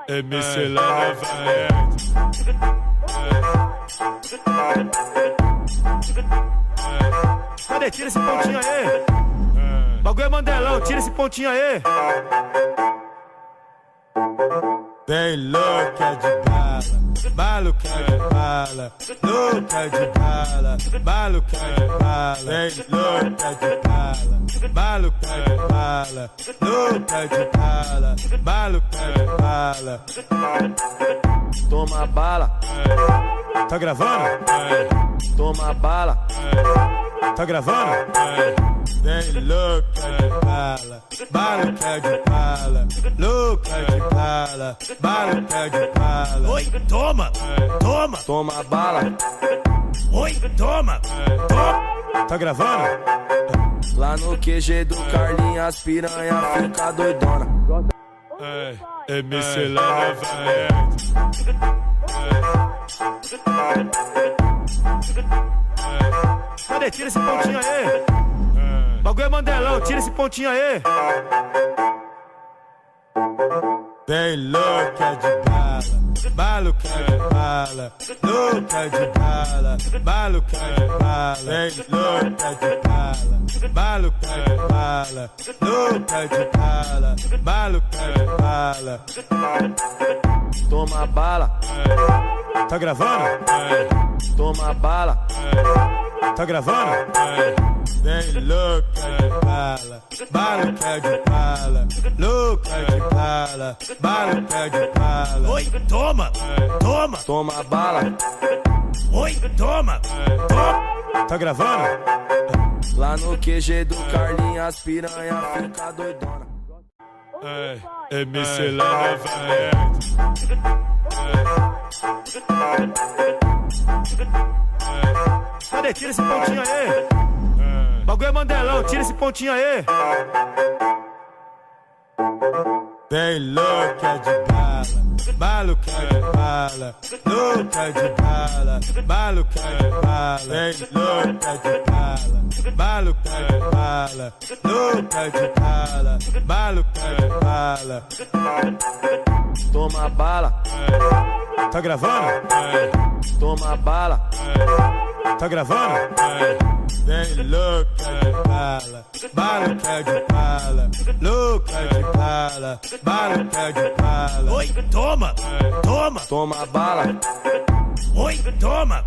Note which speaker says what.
Speaker 1: MC lá na Cadê? Tira esse pontinho aí. Bagulho é Mandelão, tira esse pontinho aí.
Speaker 2: Bem louca de bala, maluca de bala, louca de bala, maluca de bala. Bem louca de bala, maluca de bala, louca de bala, maluca de bala. Toma bala.
Speaker 1: Tá gravando?
Speaker 2: Toma bala.
Speaker 1: Tá gravando?
Speaker 2: Bem louca de bala, maluca de bala, louca de bala, maluca de bala.
Speaker 1: Oi, toma, toma,
Speaker 2: Toma bala.
Speaker 1: oi, toma, toma. Tá gravando?
Speaker 2: Lá no QG do Carlinhos, as piranha fica doidona.
Speaker 1: MC lá Cadê? Tira esse pontinho aí. Bagulho é Mandelão, tira esse pontinho aí.
Speaker 2: Bem louca de bala, maluca de bala, louca de bala, maluca de bala. Bem louca de bala, maluca de bala, louca de bala, maluca de bala. Toma bala.
Speaker 1: Tá gravando?
Speaker 2: Toma bala.
Speaker 1: Tá gravando?
Speaker 2: Bem louca de bala, maluca de bala, louca de bala, maluca de bala.
Speaker 1: Oi, toma, toma,
Speaker 2: Toma bala.
Speaker 1: oi, toma, toma. Tá gravando?
Speaker 2: Lá no QG do Carlinhos, as piranha fica doidona.
Speaker 1: MC lá Cadê? Tira esse pontinho aí. Bagulho é Mandelão, tira esse pontinho aí.
Speaker 2: Bem louca de bala, maluca de bala, louca de bala, maluca de bala. Bem louca de bala, maluca de bala, louca de bala, maluca de bala. Toma bala.
Speaker 1: Tá gravando?
Speaker 2: Toma bala.
Speaker 1: Tá gravando?
Speaker 2: Bem louca de bala, maluca de bala, louca de bala, maluca de bala.
Speaker 1: Oi, toma, toma,
Speaker 2: Toma bala.
Speaker 1: oi, toma.